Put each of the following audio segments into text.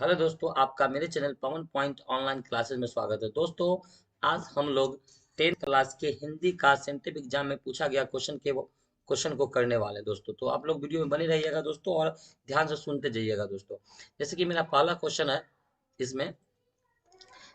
Hello दोस्तों, आपका मेरे चैनल पवन पॉइंट ऑनलाइन क्लासेस में स्वागत है। दोस्तों, आज हम लोग 10th क्लास के हिंदी का सेंटिफ एग्जाम में पूछा गया क्वेश्चन को करने वाले हैं दोस्तों। तो आप लोग वीडियो में बने रहिएगा दोस्तों और ध्यान से सुनते जाइएगा दोस्तों। जैसे कि मेरा पहला क्वेश्चन है, इसमें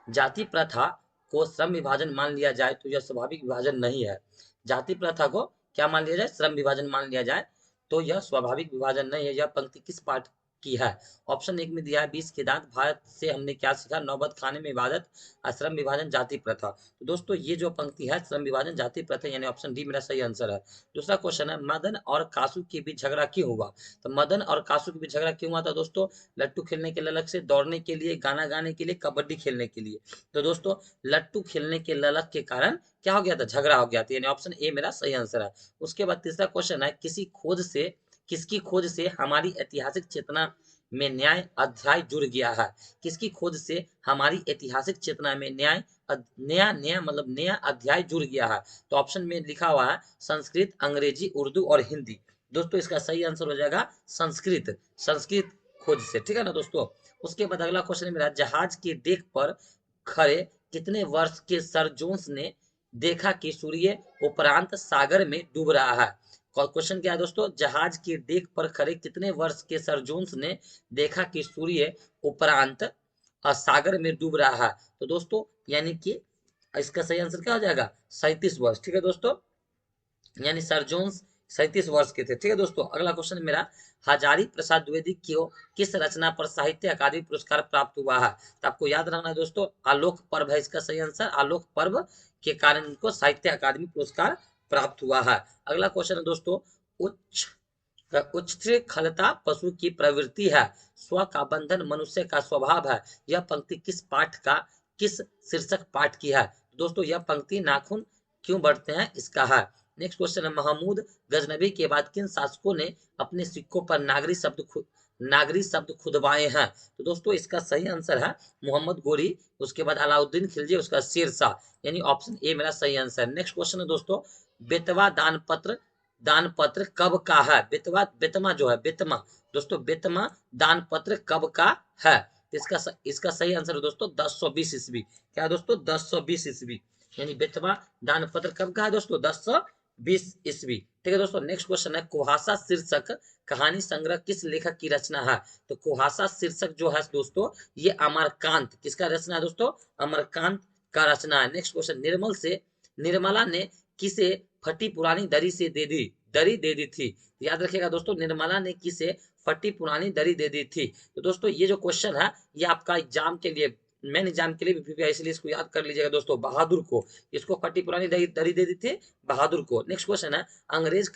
जाति प्रथा को श्रम विभाजन मान लिया जाए तो यह स्वाभाविक विभाजन नहीं है। जाति प्रथा को क्या मान लिया जाए? श्रम विभाजन मान लिया जाए तो यह स्वाभाविक विभाजन नहीं है। यह पंक्ति किस पाठ की है? ऑप्शन एक में दिया है 20 के दांत, भारत से हमने क्या सीखा, नौबत खाने में इबादत, श्रम विभाजन, जाति प्रथा। तो दोस्तों, ये जो पंक्ति है श्रम विभाजन जाति प्रथा, यानी ऑप्शन डी मेरा सही आंसर है। दूसरा क्वेश्चन है, मदन और कासू के बीच झगड़ा क्यों हुआ? तो मदन और कासू के बीच झगड़ा क्यों हुआ था दोस्तों? लट्टू खेलने के ललक से, दौड़ने के लिए, गाना गाने के लिए, कबड्डी खेलने के लिए। तो दोस्तों, लट्टू खेलने के ललक के कारण क्या हो गया था? झगड़ा हो गया था, यानी ऑप्शन ए मेरा सही आंसर है। उसके बाद तीसरा क्वेश्चन है, किसकी खोज से हमारी ऐतिहासिक चेतना में न्याय अध्याय जुड़ गया है? किसकी खोज से हमारी ऐतिहासिक चेतना में नया नया मतलब नया अध्याय जुड़ गया है? तो ऑप्शन में लिखा हुआ है संस्कृत, अंग्रेजी, उर्दू और हिंदी। दोस्तों, इसका सही आंसर हो जाएगा संस्कृत। संस्कृत खोज से, ठीक है ना दोस्तों। उसके बाद अगला क्वेश्चन मेरा, जहाज के डेक पर खड़े कितने वर्ष के सर जोन्स ने देखा कि सूर्य उपरांत सागर में डूब रहा है? क्वेश्चन क्या है दोस्तों? जहाज के डेक पर खड़े कितने वर्ष के सर जोन्स ने देखा कि सूर्य उपरांत सागर में डूब रहा है? तो दोस्तों, यानी कि इसका सही आंसर क्या हो जाएगा? 37 वर्ष, ठीक है दोस्तों। यानी सर जोन्स 37 वर्ष के थे, ठीक है दोस्तों। अगला क्वेश्चन मेरा, हजारी प्रसाद द्विवेदी को किस रचना पर साहित्य अकादमी पुरस्कार प्राप्त हुआ है? तो आपको याद रखना है दोस्तों, आलोक पर्व है इसका सही आंसर। आलोक पर्व के कारण इनको साहित्य अकादमी पुरस्कार प्राप्त हुआ है। अगला क्वेश्चन है दोस्तों, उच्च उच्छृंखलता पशु की प्रवृत्ति है, स्व का बंधन मनुष्य का स्वभाव है। यह पंक्ति किस शीर्षक पाठ की है? दोस्तों, यह पंक्ति नाखून क्यों बढ़ते हैं इसका है। नेक्स्ट क्वेश्चन है, महमूद गजनबी के बाद किन शासकों ने अपने सिक्कों पर नागरी शब्द खुदवाए हैं? तो दोस्तों, इसका सही आंसर है मोहम्मद गोरी, उसके बाद अलाउद्दीन खिलजी, उसका शेरशाह, यानी ऑप्शन ए मेरा सही आंसर है। नेक्स्ट क्वेश्चन है दोस्तों, बेतवा दान पत्र कब का है? बेतमा जो है, बेतमा दोस्तों, बेतमा दान पत्र कब का है? तो इसका सही आंसर है दोस्तों 1020 ईस्वी। क्या है दोस्तों? 1020 ईस्वी, यानी बेतवा दान पत्र कब का है दोस्तों? 1020 ईस्वी, ठीक है दोस्तों। नेक्स्ट क्वेश्चन है, कुहासा शीर्षक कहानी संग्रह किस लेखक की रचना है? तो कुहासा शीर्षक जो है दोस्तों, ये अमरकांत, किसका रचना है दोस्तों? अमरकांत का रचना है। नेक्स्ट क्वेश्चन, निर्मला ने किसे फटी पुरानी दरी दे दी थी? याद रखिएगा दोस्तों, निर्मला ने किसे फटी पुरानी दरी दे दी थी? तो दोस्तों, ये जो क्वेश्चन है, ये आपका एग्जाम के लिए, मेन एग्जाम के लिए भी प्रिपेयर, इसलिए इसको याद कर लीजिएगा दोस्तों। बहादुर को, इसको फटी पुरानी दरी दे दी थी, बहादुर को। नेक्स्ट क्वेश्चन है, अंग्रेज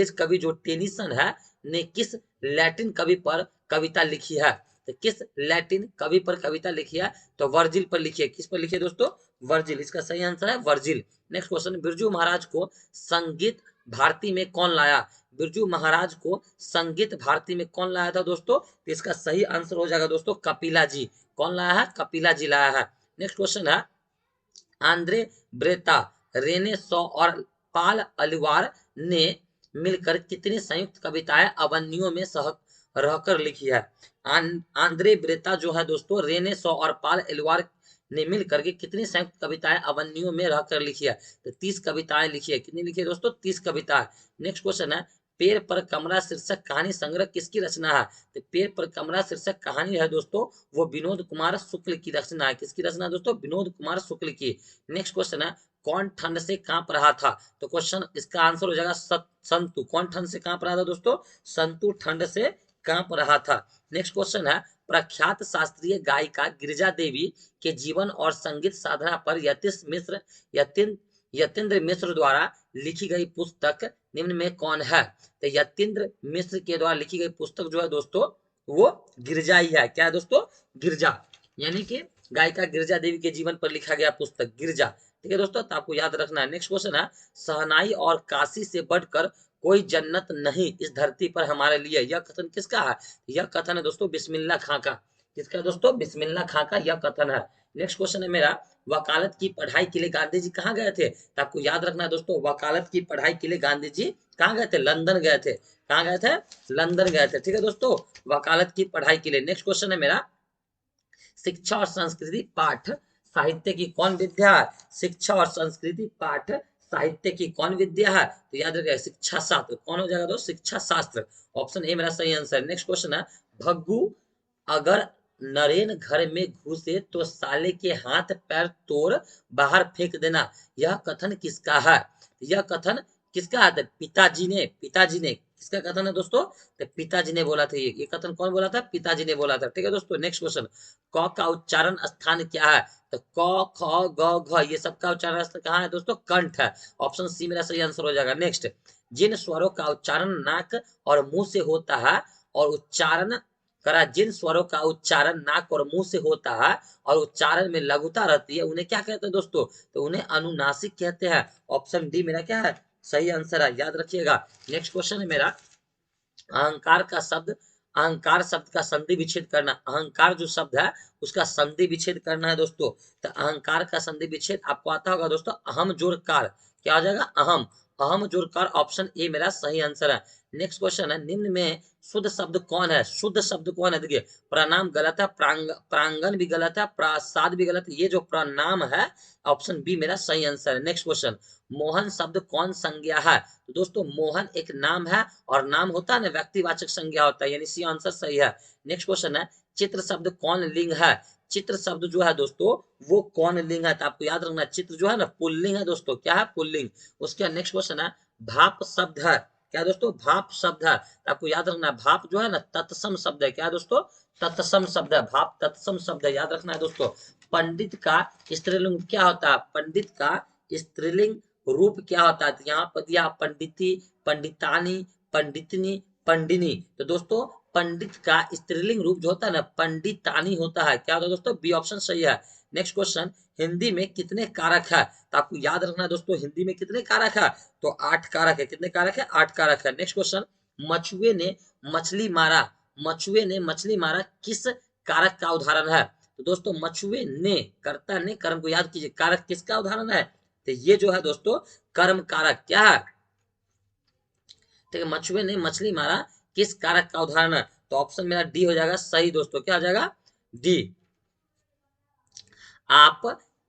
कवि जो टेनिसन है ने किस लैटिन कवि पर कविता लिखी है? तो किस लैटिन कवि पर कविता लिखी है? तो वर्जिल पर लिखी है। किस पर लिखी है दोस्तों? वर्जिल, इसका सही आंसर है Virgil. Next question, Birju Maharaj को संगीत भारती में कौन लाया? बिरजू महाराज को संगीत भारती में कौन लाया था दोस्तों? तो इसका सही आंसर हो जाएगा दोस्तों कपिला जी। कौन लाया है? कपिला जी लाया है। नेक्स्ट क्वेश्चन है, आंद्रे ब्रेता, रेने सौ और पाल अलिवार ने मिलकर कितनी संयुक्त कविताएं अवन्यों में सह रहकर लिखी है? आंद्रे ब्रेता जो है दोस्तों, रेने सौ और पाल एलवार ने मिल करके कितनी संयुक्त कविताएं अवन्यों में रहकर लिखी है? तो 30 कविताएं लिखी है। कितनी लिखी है दोस्तों? 30 कविताएं। नेक्स्ट क्वेश्चन है, पेड़ पर कमरा शीर्षक कहानी संग्रह किसकी रचना है? तो पेड़ पर कमरा शीर्षक कहानी है दोस्तों, वो विनोद कुमार शुक्ल की रचना है। किसकी रचना दोस्तों? विनोद कुमार शुक्ल की। नेक्स्ट क्वेश्चन है, कौन ठंड से कांप रहा था? तो क्वेश्चन, इसका आंसर हो जाएगा संतु। कौन ठंड से कांप रहा था दोस्तों? संतु ठंड से कांप रहा था। नेक्स्ट क्वेश्चन है, प्रख्यात शास्त्रीय गायिका गिरिजा देवी के जीवन और संगीत साधना पर यतीन्द्र मिश्र द्वारा लिखी गई पुस्तक निम्न में कौन है? तो यतीन्द्र मिश्र के द्वारा लिखी गई पुस्तक जो है दोस्तों, वो गिरजा ही है। क्या है दोस्तों? गिरजा, यानी कि गायिका गिरजा देवी के जीवन पर लिखा गया पुस्तक गिरजा, ठीक है दोस्तों। तो आपको याद रखना है। नेक्स्ट क्वेश्चन है, सहनाई और काशी से बढ़कर कोई जन्नत नहीं इस धरती पर हमारे लिए, यह कथन किसका है? यह कथन है दोस्तों बिस्मिल्लाह खां का। किसका दोस्तों? बिस्मिल्लाह खां का यह कथन है। नेक्स्ट क्वेश्चन है मेरा, वकालत की पढ़ाई के लिए गांधी जी कहाँ गए थे? तो आपको याद रखना है दोस्तों, वकालत की पढ़ाई के लिए गांधी जी कहाँ गए थे? लंदन गए थे। कहाँ गए थे? लंदन गए थे। ठीक है दोस्तों, वकालत की पढ़ाई के लिए। नेक्स्ट क्वेश्चन है मेरा, शिक्षा और संस्कृति पाठ साहित्य की कौन विद्या है? शिक्षा और संस्कृति पाठ साहित्य की कौन विद्या है? तो याद रखिएगा शिक्षा शास्त्र। कौन हो जाएगा दोस्त? शिक्षा शास्त्र। ऑप्शन ए मेरा सही आंसर है। नेक्स्ट क्वेश्चन है, भग्गू अगर नरेन घर में घुसे तो साले के हाथ पैर तोड़ बाहर फेंक देना, यह कथन किसका है? यह कथन किसका है? तो पिताजी ने किसका कथन है दोस्तों? तो पिताजी ने बोला था। ये कथन कौन बोला था? पिताजी ने बोला था। ठीक है दोस्तों, नेक्स्ट क्वेश्चन, क का उच्चारण स्थान क्या है? तो क ख ग घ ये सब का उच्चारण स्थान कहाँ है दोस्तों? कंठ है। ऑप्शन सी मेरा सही आंसर हो जाएगा। नेक्स्ट, जिन स्वरों का उच्चारण नाक और मुंह से होता है और उच्चारण करा, जिन स्वरों का उच्चारण नाक और मुंह से होता है और उच्चारण में लघुता रहती है, उन्हें क्या कहते हैं दोस्तों? तो उन्हें अनुनासिक कहते हैं। ऑप्शन डी मेरा क्या है? सही आंसर है, याद रखिएगा। नेक्स्ट क्वेश्चन है मेरा, अहंकार का शब्द, अहंकार शब्द का संधि विच्छेद करना। अहंकार जो शब्द है उसका संधि विच्छेद करना है दोस्तों। तो अहंकार का संधि विच्छेद आपको आता होगा दोस्तों, अहम जोड़ कार। क्या हो जाएगा? अहम। अहम जोड़ कार, ऑप्शन ए मेरा सही आंसर है। नेक्स्ट क्वेश्चन है, निम्न में शुद्ध शब्द कौन है? शुद्ध शब्द कौन है? देखिए, प्रणाम गलत है, प्रांगण भी गलत है, प्रासाद भी गलत है। ये जो प्रणाम है, ऑप्शन बी मेरा सही आंसर है। नेक्स्ट क्वेश्चन, मोहन शब्द कौन संज्ञा है? तो दोस्तों मोहन एक नाम है, और नाम होता है ना व्यक्तिवाचक संज्ञा होता है, यानी सी आंसर सही है। नेक्स्ट क्वेश्चन है, चित्र शब्द कौन लिंग है? चित्र शब्द जो है दोस्तों वो कौन लिंग है? तो आपको याद रखना, चित्र जो है ना पुल्लिंग है दोस्तों। क्या है? पुल्लिंग। उसके नेक्स्ट क्वेश्चन है, भाप शब्द है क्या दोस्तों? भाप शब्द है। तो आपको याद रखना, भाप जो है ना तत्सम शब्द है। क्या दोस्तों? तत्सम शब्द है, भाप तत्सम शब्द है, याद रखना है दोस्तों। पंडित का स्त्रीलिंग क्या होता है? पंडित का स्त्रीलिंग रूप क्या होता है? तो यहाँ पर दिया पंडिती, पंडितानी, पंडितनी, पंडिनी। तो दोस्तों पंडित का स्त्रीलिंग रूप जो होता है ना पंडितानी होता है। क्या होता है दोस्तों? बी ऑप्शन सही है। नेक्स्ट क्वेश्चन, हिंदी में कितने कारक है? तो आपको याद रखना है दोस्तों, हिंदी में कितने कारक है? तो 8 कारक है। कितने कारक है? 8 कारक है। नेक्स्ट क्वेश्चन, मछुए ने मछली मारा, मछुए ने मछली मारा किस कारक का उदाहरण है? तो दोस्तों मछुए ने, कर्ता ने, कर्म को याद कीजिए, कारक किसका उदाहरण है? तो ये जो है दोस्तों कर्म कारक। क्या है? ठीक है, मछुए ने मछली मारा किस कारक का उदाहरण है? तो ऑप्शन मेरा डी हो जाएगा सही दोस्तों। क्या हो जाएगा? डी। आप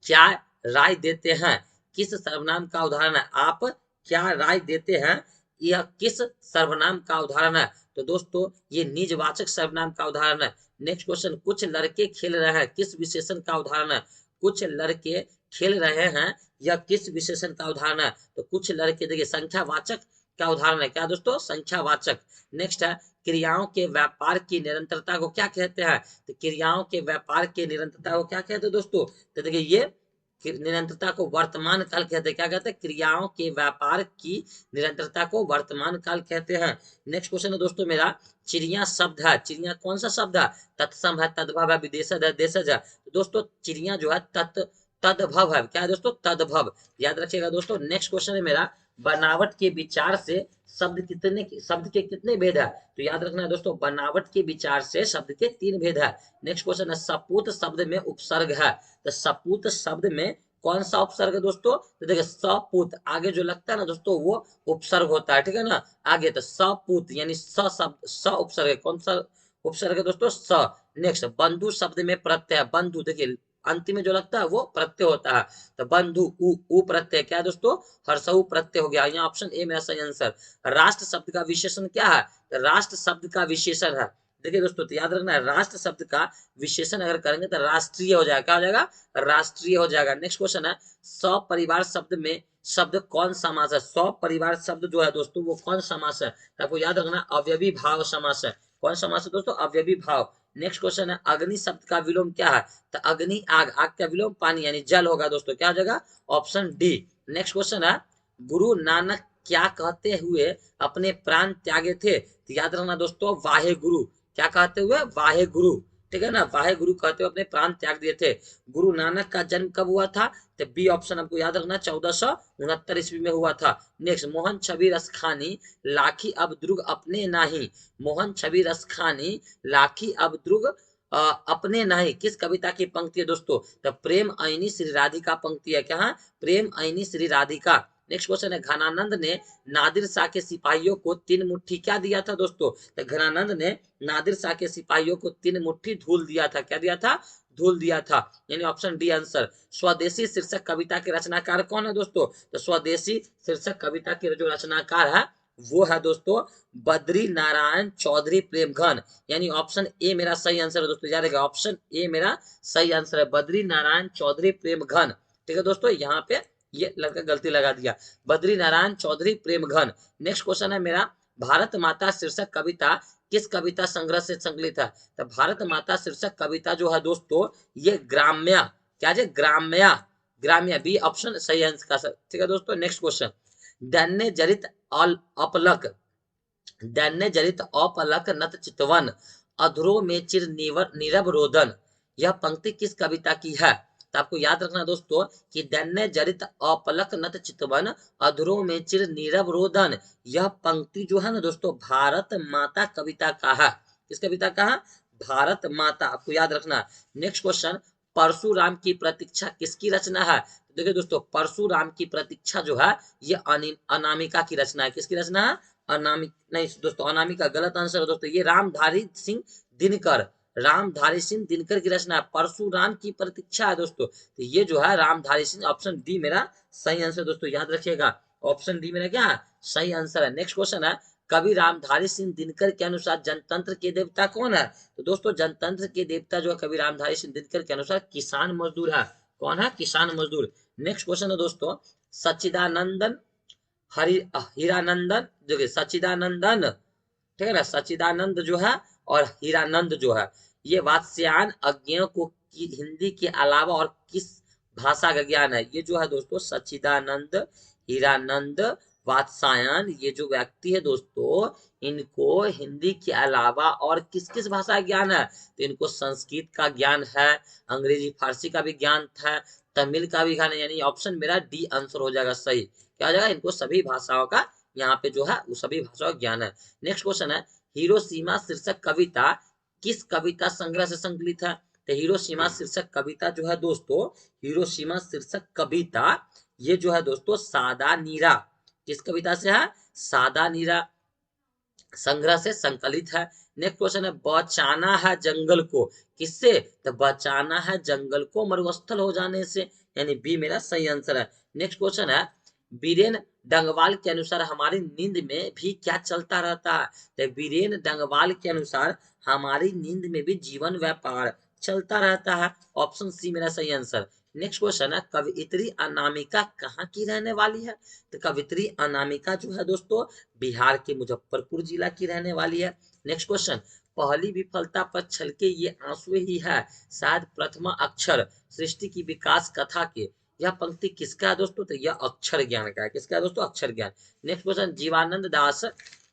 क्या राय देते हैं, किस सर्वनाम का उदाहरण है? आप क्या राय देते हैं, यह किस सर्वनाम का उदाहरण है? तो दोस्तों ये निजवाचक सर्वनाम का उदाहरण है। नेक्स्ट क्वेश्चन, कुछ लड़के खेल रहे हैं किस विशेषण का उदाहरण है? कुछ लड़के खेल रहे हैं यह किस विशेषण का उदाहरण है? तो कुछ लड़के, देखिए संख्यावाचक का उदाहरण है। क्या दोस्तों? संख्यावाचक। नेक्स्ट है, क्रियाओं के व्यापार की निरंतरता को क्या कहते हैं? तो क्रियाओं के व्यापार की निरंतरता को क्या कहते हैं दोस्तों? तो देखिए ये निरंतरता को वर्तमान काल कहते हैं। क्या कहते हैं? क्रियाओं के व्यापार की निरंतरता को वर्तमान काल कहते हैं। नेक्स्ट क्वेश्चन है दोस्तों मेरा, चिड़िया शब्द है, चिड़िया कौन सा शब्द है? तत्सम है, तद्भव है, विदेशज है, देशज है। तो दोस्तों चिड़िया जो है तद्भव है। क्या है दोस्तों? तद्भव, याद रखिएगा दोस्तों। नेक्स्ट क्वेश्चन है मेरा, बनावट के विचार से शब्द के कितने भेद है? तो याद रखना है दोस्तों, बनावट के विचार से शब्द के 3 भेद है। नेक्स्ट क्वेश्चन है, सपूत शब्द में उपसर्ग है। तो सपूत शब्द में कौन सा उपसर्ग है दोस्तों? तो देखिए सपूत आगे जो लगता है ना दोस्तों वो उपसर्ग होता है। ठीक है ना, आगे तो सपूत यानी स शब्द, स उपसर्ग है। कौन सा उपसर्ग है दोस्तों? स। नेक्स्ट, बंधु शब्द में प्रत्यय, बंधु देखिए अंतिम में जो लगता है वो प्रत्यय होता है। तो बंधु उ प्रत्यय। क्या है दोस्तों? हर्षऊ प्रत्यय हो गया। यहाँ ऑप्शन ए मेरा सही आंसर। राष्ट्र शब्द का विशेषण क्या है? तो राष्ट्र शब्द का विशेषण है, देखिए दोस्तों तो याद रखना है, राष्ट्र शब्द का विशेषण अगर करेंगे तो राष्ट्रीय हो जाएगा। क्या हो जाएगा? राष्ट्रीय हो जाएगा। नेक्स्ट क्वेश्चन है, सपरिवार शब्द में शब्द कौन समास है? सपरिवार शब्द जो है दोस्तों वो कौन समास है? तो आपको याद रखना अवयवी भाव समास है। कौन समास है दोस्तों? अवयवी भाव। नेक्स्ट क्वेश्चन है, अग्नि शब्द का विलोम क्या है? तो अग्नि आग, आग का विलोम पानी यानी जल होगा दोस्तों। क्या हो जाएगा? Option D. नेक्स्ट क्वेश्चन है, गुरु नानक क्या कहते हुए अपने प्राण त्यागे थे? तो याद रखना दोस्तों वाहे गुरु। क्या कहते हुए? वाहे गुरु। ठीक है ना, वाहे गुरु कहते हुए अपने प्राण त्याग दिए थे। गुरु नानक का जन्म कब हुआ था? तो बी ऑप्शन आपको याद रखना 1469 ईस्वी में हुआ था। नेक्स्ट, मोहन छवि रसखानी लाखी अब द्रुग अपने नाही। मोहन छवि रसखानी लाखी अब द्रुग अपने नहीं, किस कविता की पंक्ति है दोस्तों? तो प्रेम आईनी श्री राधिका पंक्ति है। क्या है? प्रेम आईनी श्री राधिका। नेक्स्ट क्वेश्चन है, घनानंद ने नादिर शाह के सिपाहियों को 3 मुट्ठी क्या दिया था दोस्तों? तो घनानंद ने नादिर शाह के सिपाहियों को 3 मुट्ठी धूल दिया था। क्या दिया था? धूल दिया था। यानी ऑप्शन डी आंसर। स्वदेशी शीर्षक कविता के रचनाकार कौन है दोस्तों? तो स्वदेशी शीर्षक कविता के जो रचनाकार है वो है दोस्तों बद्री नारायण चौधरी प्रेमघन। यानी ऑप्शन ए मेरा सही आंसर है दोस्तों, याद रखिएगा ऑप्शन ए मेरा सही आंसर है, बद्री नारायण चौधरी प्रेमघन। ठीक है दोस्तों, यहाँ पे ये लड़का गलती लगा दिया, बद्री नारायण चौधरी प्रेमघन। नेक्स्ट क्वेश्चन है मेरा, भारत माता शीर्षक कविता किस कविता संग्रह से संकलित है? तो भारत माता शीर्षक कविता जो है दोस्तों ये ग्राम्या, क्या है? ग्राम्या, ग्राम्या बी ऑप्शन सही आंसर का। ठीक है दोस्तों, नेक्स्ट क्वेश्चन, दैन्य जरित अपलक, दैन्य जरित अपलक नत चितवन अधरों में चिर नीरव रोदन, यह पंक्ति किस कविता की है? तो आपको याद रखना दोस्तों कि दैन्य जरित अपलक नत चितवन अधरों में चिर नीरव रोदन, यह पंक्ति जो है ना दोस्तों भारत माता कविता का है। किस कविता का है? भारत माता, आपको याद रखना। नेक्स्ट क्वेश्चन, परशुराम की प्रतीक्षा किसकी रचना है? देखिए दोस्तों परशुराम की प्रतीक्षा जो है ये अनामिका की रचना है। किसकी रचना है? अनामिक नहीं दोस्तों, अनामिका गलत आंसर है दोस्तों, ये रामधारी सिंह दिनकर, रामधारी सिंह दिनकर की रचना है। परशुराम की प्रतीक्षा है दोस्तों, तो ये जो है रामधारी सिंह, ऑप्शन डी मेरा सही आंसर दोस्तों, याद रखिएगा ऑप्शन डी मेरा क्या है? सही आंसर है। नेक्स्ट क्वेश्चन है, कवि रामधारी सिंह दिनकर के अनुसार जनतंत्र के देवता कौन है? तो दोस्तों जनतंत्र के देवता जो है कवि रामधारी सिंह दिनकर के अनुसार किसान मजदूर है। कौन है? किसान मजदूर। नेक्स्ट क्वेश्चन है दोस्तों, सच्चिदानंदन हीरानंदन जो सच्चिदानंदन, ठीक है ना, सच्चिदानंद जो है और हीरानंद जो है ये वात्स्यायन अज्ञेयों को हिंदी के अलावा और किस भाषा का ज्ञान है? ये जो है दोस्तों सच्चिदानंद हीरानंद वात्स्यायन, ये जो व्यक्ति है दोस्तों इनको हिंदी के अलावा और किस किस भाषा का ज्ञान है? तो इनको संस्कृत का ज्ञान है, अंग्रेजी फारसी का भी ज्ञान था, तमिल का भी ज्ञान है। यानी ऑप्शन मेरा डी आंसर हो जाएगा सही। क्या हो जाएगा? इनको सभी भाषाओं का यहाँ पे जो है वो सभी भाषाओं का ज्ञान है। नेक्स्ट क्वेश्चन है, हिरोशिमा शीर्षक कविता किस कविता संग्रह से संकलित है? तो हिरोशिमा शीर्षक कविता जो है दोस्तों, हिरोशिमा शीर्षक कविता ये जो है दोस्तों सादा नीरा, किस कविता से है? सादा नीरा संग्रह से संकलित है। नेक्स्ट क्वेश्चन है, बचाना है जंगल को किससे? तो बचाना है जंगल को मरुस्थल हो जाने से, यानी बी मेरा सही आंसर है। नेक्स्ट क्वेश्चन है, बीरेन डंगवाल के अनुसार हमारी नींद में भी क्या चलता रहता है? तो बीरेन डंगवाल के अनुसार हमारी नींद में भी जीवन व्यापार चलता रहता है, ऑप्शन सी मेरा सही आंसर। नेक्स्ट क्वेश्चन है, कवियत्री अनामिका कहाँ की रहने वाली है? तो कवियत्री अनामिका जो है दोस्तों बिहार के मुजफ्फरपुर जिला की रहने वाली है। नेक्स्ट क्वेश्चन, पहली विफलता पर छलके ये आंसू ही है शायद प्रथमा अक्षर सृष्टि की विकास कथा के, यह पंक्ति किसका है दोस्तों? तो यह अक्षर ज्ञान का है। किसका है दोस्तों? अक्षर ज्ञान। नेक्स्ट क्वेश्चन,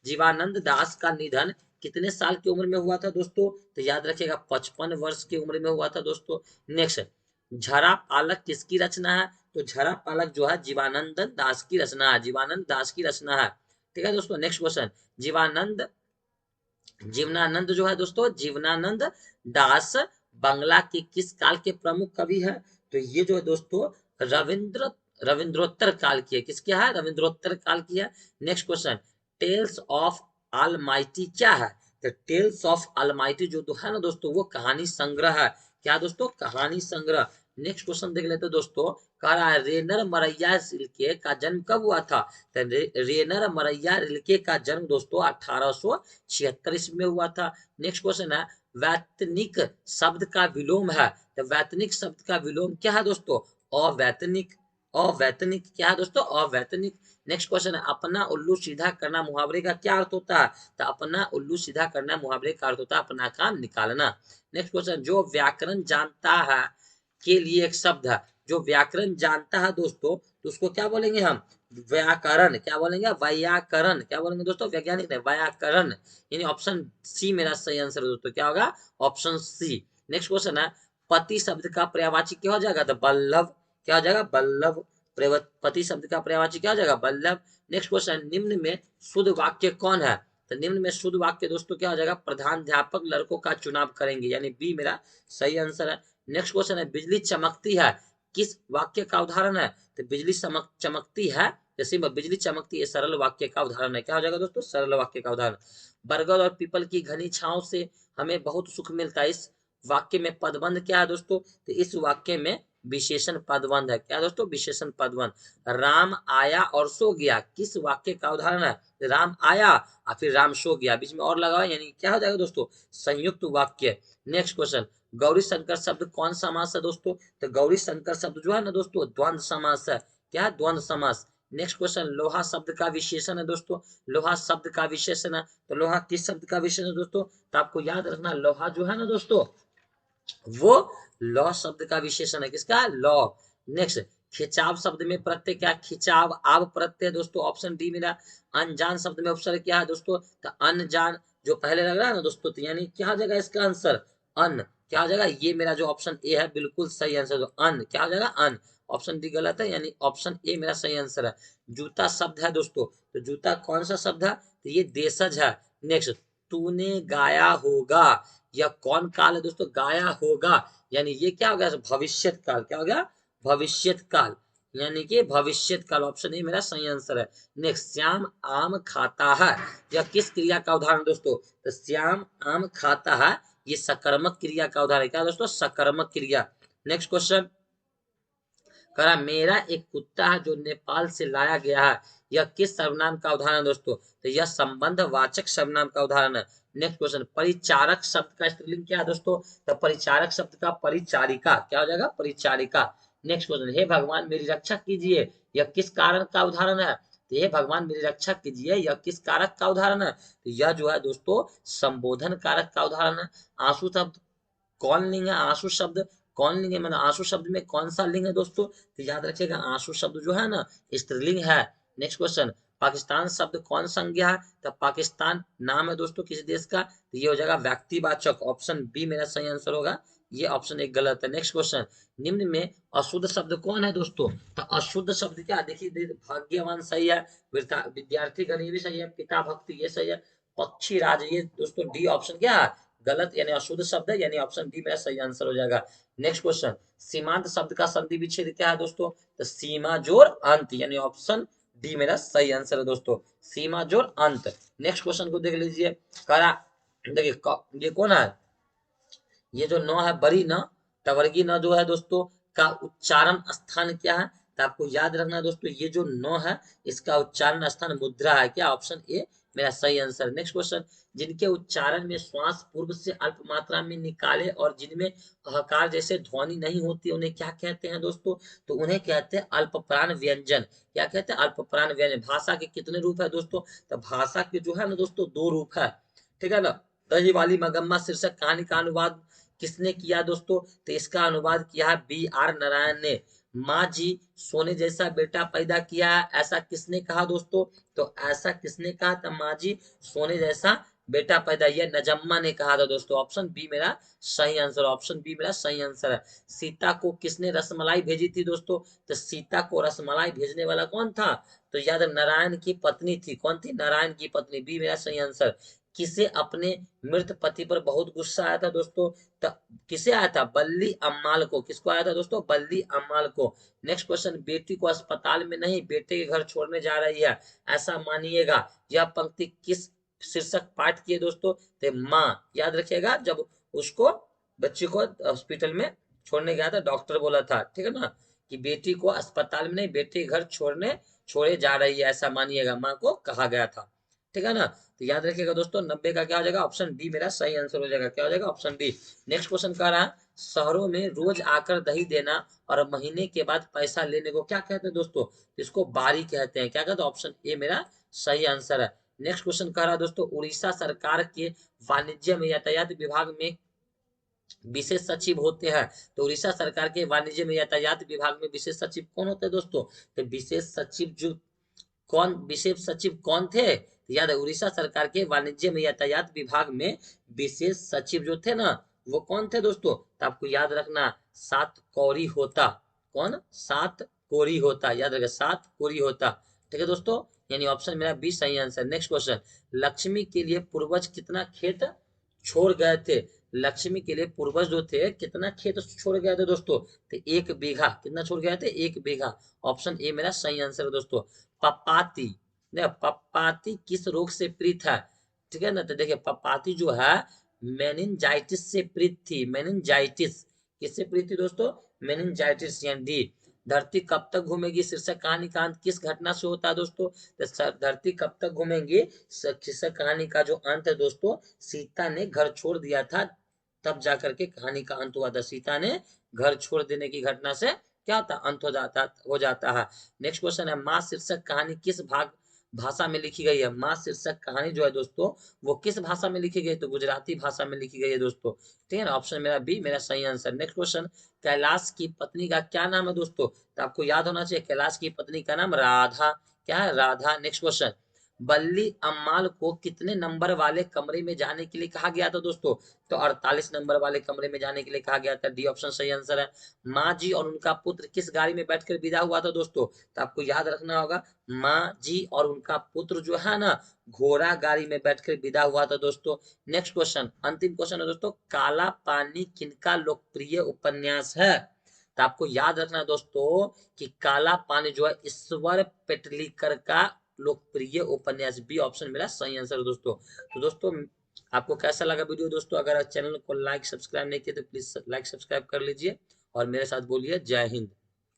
जीवानंद दास का निधन कितने साल की उम्र में हुआ था दोस्तों? तो याद रखिएगा 55 वर्ष की उम्र में हुआ था दोस्तों। नेक्स्ट, झरा पालक किसकी रचना है? तो झरा पालक जो है जीवानंद दास की रचना है, जीवानंद दास की रचना है। ठीक है दोस्तों, नेक्स्ट क्वेश्चन, जीवनानंद जो है दोस्तों जीवनानंद दास बंगला के किस काल के प्रमुख कवि है? तो ये जो है दोस्तों रविंद्रोत्तर काल की है। किसकी है? रविंद्रोत्तर काल की है। Next question, tales of almighty क्या है? तो टेल्स ऑफ ऑलमाइटी जो तो है ना दोस्तों वो कहानी संग्रह है। क्या दोस्तों? कहानी संग्रह। नेक्स्ट क्वेश्चन देख लेते दोस्तों, कह रहा है रेनर मरैया रिल्के का जन्म कब हुआ था? तो रेनर मरैया रिल्के का जन्म दोस्तों 1876 ईस्वी में हुआ था। नेक्स्ट क्वेश्चन है, वैतनिक शब्द का विलोम है? तो वैतनिक शब्द का विलोम क्या है दोस्तों? अवैतनिक। अवैतनिक क्या है दोस्तों? अवैतनिक। नेक्स्ट क्वेश्चन है, अपना उल्लू सीधा करना मुहावरे का क्या अर्थ होता है? तो अपना उल्लू सीधा करना मुहावरे का अर्थ होता है अपना काम निकालना। नेक्स्ट क्वेश्चन, जो व्याकरण जानता है के लिए एक शब्द है, जो व्याकरण जानता है दोस्तों तो उसको क्या बोलेंगे हम? व्याकरण। क्या बोलेंगे? व्याकरण। क्या बोलेंगे दोस्तों? वैज्ञानिक नहीं, व्याकरण। यानी ऑप्शन सी मेरा सही आंसर है दोस्तों। क्या होगा? Option C. नेक्स्ट क्वेश्चन है, पति शब्द का पर्यायवाची क्या हो जाएगा? तो बल्लभ। क्या हो जाएगा? बल्लभ। पति शब्द का पर्यायवाची क्या हो जाएगा? बल्लभ। नेक्स्ट क्वेश्चन, निम्न में शुद्ध वाक्य कौन है? तो निम्न में शुद्ध वाक्य दोस्तों क्या हो जाएगा, प्रधानाध्यापक लड़कों का चुनाव करेंगे, यानी बी मेरा सही आंसर है। नेक्स्ट क्वेश्चन है, बिजली चमकती है, किस वाक्य का उदाहरण है? तो बिजली चमकती है, जैसे बिजली चमकती है सरल वाक्य का उदाहरण है। क्या हो जाएगा दोस्तों, सरल वाक्य का उदाहरण। बरगद और पीपल की घनी छांव से हमें बहुत सुख मिलता है, इस वाक्य में पदबंध क्या है दोस्तों? तो इस वाक्य में विशेषण पदबंध है। क्या दोस्तों, विशेषण पदबंध। राम आया और सो गया, किस वाक्य का उदाहरण है? राम आया और फिर राम सो गया, बीच में और लगा हुआ, यानी क्या हो जाएगा दोस्तों, संयुक्त वाक्य। नेक्स्ट क्वेश्चन, गौरी शंकर शब्द कौन समास है दोस्तों? तो गौरी शंकर शब्द जो है ना दोस्तों, द्वंद्व समास है। क्या है, द्वंद्व समास। नेक्स्ट क्वेश्चन, लोहा शब्द का विशेषण है दोस्तों, लोहा शब्द का विशेषण है, तो लोहा किस शब्द का विशेषण है दोस्तों? तो आपको याद रखना, लोहा जो है ना दोस्तों, वो लौ शब्द का विशेषण है। किसका, लौ। नेक्स्ट, खिंचाव शब्द में प्रत्यय क्या? खिंचाव आव प्रत्यय दोस्तों, ऑप्शन डी मेरा। अनजान शब्द में उपसर्ग क्या है दोस्तों? तो अनजान जो पहले लग रहा है ना दोस्तों, तो यानी क्या हो जाएगा इसका आंसर, अन। क्या हो जाएगा, ये मेरा जो ऑप्शन ए है बिल्कुल सही आंसर, तो अन क्या हो जाएगा, अन। ऑप्शन डी गलत है, यानी ऑप्शन ए मेरा सही आंसर है। जूता शब्द है दोस्तों, तो जूता कौन सा शब्द है? तो ये देशज है। नेक्स्ट, तूने गाया होगा, यह कौन काल है दोस्तों? गाया होगा, यानी ये क्या हो गया, भविष्यत काल। क्या हो गया, भविष्यत काल, यानी कि भविष्यत काल। ऑप्शन ए मेरा सही आंसर है। नेक्स्ट, श्याम आम खाता है, यह किस क्रिया का उदाहरण दोस्तों? तो श्याम आम खाता है, ये सकर्मक क्रिया का उदाहरण। क्या दोस्तों, सकर्मक क्रिया। नेक्स्ट क्वेश्चन करा, मेरा एक कुत्ता है जो नेपाल से लाया गया है, यह किस सर्वनाम का उदाहरण है दोस्तों? तो यह संबंध वाचक सर्वनाम का उदाहरण है। नेक्स्ट क्वेश्चन, परिचारक शब्द का स्त्रीलिंग क्या है दोस्तों? तो परिचारक शब्द का परिचारिका। क्या हो जाएगा, परिचारिका। नेक्स्ट क्वेश्चन, हे भगवान मेरी रक्षा कीजिए, यह किस कारण का उदाहरण है? तो हे भगवान मेरी रक्षा कीजिए, यह किस कारक का उदाहरण है? तो यह जो है दोस्तों, संबोधन कारक का उदाहरण है। आंसू शब्द कौन लिंग है? आंसू शब्द कौन लिंग है, मतलब आंसू शब्द में कौन सा लिंग है दोस्तों? तो याद रखिएगा, आंसू शब्द जो है ना, स्त्रीलिंग है। नेक्स्ट क्वेश्चन, पाकिस्तान शब्द कौन संज्ञा है? तो पाकिस्तान नाम है दोस्तों किसी देश का, तो ये हो जाएगा व्यक्तिवाचक। ऑप्शन बी मेरा सही आंसर होगा, ये ऑप्शन एक गलत है। नेक्स्ट क्वेश्चन, निम्न में अशुद्ध शब्द कौन है दोस्तों? तो अशुद्ध शब्द क्या, देखिए, भाग्यवान सही है, विद्यार्थी गण ये भी सही है, पिता भक्ति ये सही है, पक्षी राज ये दोस्तों डी ऑप्शन क्या है, गलत, यानी अशुद्ध शब्द है, यानी ऑप्शन डी मेरा सही आंसर हो जाएगा। नेक्स्ट क्वेश्चन, सीमांत शब्द का संधि विच्छेद क्या है दोस्तों? तो सीमा जोड़ अंत, यानी ऑप्शन डी मेरा सही आंसर है दोस्तों, सीमा जोड़ अंत। नेक्स्ट क्वेश्चन को देख लीजिए, करा, देखिए ये कौन है, ये जो नौ है, बड़ी न, टवर्गी न जो है दोस्तों, का उच्चारण स्थान क्या है? तो आपको याद रखना है दोस्तों, ये जो नौ है, इसका उच्चारण स्थान मुद्रा है। क्या, ऑप्शन ए मेरा सही आंसर। नेक्स्ट क्वेश्चन, जिनके उच्चारण में श्वास पूर्व से अल्प मात्रा में निकाले और जिनमें हकार जैसे ध्वनि नहीं होती, उन्हें क्या कहते हैं दोस्तों? तो उन्हें कहते हैं अल्पप्राण व्यंजन। क्या कहते हैं, अल्पप्राण व्यंजन। भाषा के कितने रूप है दोस्तों? तो भाषा के जो है ना दोस्तों, दो रूप है, ठीक है ना। दही वाली मगम्मा शीर्षक कहानी का अनुवाद किसने किया दोस्तों? तो इसका अनुवाद किया है बी आर नारायण ने। माँ जी सोने जैसा बेटा पैदा किया है, ऐसा किसने कहा दोस्तों? तो ऐसा किसने कहा था, माँ जी सोने जैसा बेटा पैदा, यह नजम्मा ने कहा था दोस्तों। ऑप्शन बी मेरा सही आंसर, ऑप्शन बी मेरा सही आंसर है। सीता को किसने रसमलाई भेजी थी दोस्तों? तो सीता को रसमलाई भेजने वाला कौन था? तो याद, नारायण की पत्नी थी। कौन थी? नारायण की पत्नी, बी मेरा सही आंसर। किसे अपने मृत पति पर बहुत गुस्सा आया था दोस्तों? किसे आया था? बल्ली अम्माल को। किसको आया था दोस्तों? बल्ली अम्माल को। नेक्स्ट क्वेश्चन, बेटी को अस्पताल में नहीं बेटे के घर छोड़ने जा रही है, ऐसा मानिएगा, यह पंक्ति किस शीर्षक पाठ की है दोस्तों? तो माँ, याद रखिएगा, जब उसको बच्ची को हॉस्पिटल में छोड़ने गया था, डॉक्टर बोला था, ठीक है ना, कि बेटी को अस्पताल में नहीं बेटे के घर छोड़े जा रही है, ऐसा मानिएगा, माँ को कहा गया था, ठीक है ना। तो याद रखिएगा दोस्तों, 90 का क्या हो जाएगा, ऑप्शन डी मेरा सही आंसर हो जाएगा। क्या हो जाएगा, ऑप्शन डी। नेक्स्ट क्वेश्चन कह रहा है, शहरों में रोज आकर दही देना और महीने के बाद पैसा लेने को क्या कहते हैं दोस्तों? इसको बारी कहते हैं। क्या कहते हैं? ऑप्शन ए मेरा सही आंसर है। नेक्स्ट क्वेश्चन कह रहा है दोस्तों, उड़ीसा सरकार के वाणिज्य में यातायात विभाग में विशेष सचिव होते हैं, तो उड़ीसा सरकार के वाणिज्य में यातायात विभाग में विशेष सचिव कौन होते हैं दोस्तों? तो विशेष सचिव जो विशेष सचिव कौन थे? तो याद है, उड़ीसा सरकार के वाणिज्य में यातायात विभाग में विशेष सचिव जो थे ना, वो कौन थे दोस्तों? तो आपको याद रखना, सात कौरी होता। कौन? सात कोरी होता, याद रखिए, सात कोरी होता, ठीक है दोस्तों। यानी ऑप्शन मेरा बी सही आंसर। नेक्स्ट क्वेश्चन, लक्ष्मी के लिए पूर्वज कितना खेत छोड़ गए थे? लक्ष्मी के लिए पूर्वज जो थे कितना खेत छोड़ गए थे दोस्तों? तो 1 बीघा। कितना छोड़ गए थे? 1 बीघा। ऑप्शन ए मेरा सही आंसर है दोस्तों। पपाती, पपाती किस रोग से पीड़ित है? ठीक है ना, तो देखिए पपाती जो है मेनिनजाइटिस से पीड़ित थी। मेनिनजाइटिस किससे पीड़ित थी दोस्तों? मेनिनजाइटिस। यानी डी। धरती कब तक घूमेगी शीर्षक कहानी का अंत किस घटना से होता है दोस्तों? तो धरती कब तक घूमेंगी शीर्षक कहानी का जो अंत है दोस्तों, सीता ने घर छोड़ दिया था, तब जाकर के कहानी का अंत हुआ था। सीता ने घर छोड़ देने की घटना से क्या होता? अंत हो जाता है। नेक्स्ट क्वेश्चन है, माँ शीर्षक कहानी किस भाषा में लिखी गई है? माँ शीर्षक कहानी जो है दोस्तों वो किस भाषा में लिखी गई? तो गुजराती भाषा में लिखी गई है दोस्तों। ठीक है ना, ऑप्शन मेरा बी मेरा सही आंसर। नेक्स्ट क्वेश्चन, कैलाश की पत्नी का क्या नाम है दोस्तों? तो आपको याद होना चाहिए कैलाश की पत्नी का नाम राधा। क्या है? राधा। नेक्स्ट क्वेश्चन, बल्ली अम्माल को कितने नंबर वाले कमरे में जाने के लिए कहा गया था दोस्तों? तो 48 नंबर वाले कमरे में जाने के लिए कहा गया था। डी ऑप्शन सही आंसर है। माँ जी और उनका पुत्र किस गाड़ी में बैठकर विदा हुआ था दोस्तों? तो आपको याद रखना होगा, माँ जी और उनका पुत्र जो है ना घोड़ा गाड़ी में बैठकर विदा हुआ था दोस्तों। नेक्स्ट क्वेश्चन, अंतिम क्वेश्चन है दोस्तों, काला पानी किनका लोकप्रिय उपन्यास है? तो आपको याद रखना है दोस्तों कि काला पानी जो है ईश्वर पेटलीकर का लोकप्रिय उपन्यास। बी ऑप्शन मेरा सही आंसर है दोस्तों। तो दोस्तों आपको कैसा लगा वीडियो दोस्तों? अगर चैनल को लाइक सब्सक्राइब नहीं किया तो प्लीज लाइक सब्सक्राइब कर लीजिए और मेरे साथ बोलिए जय हिंद।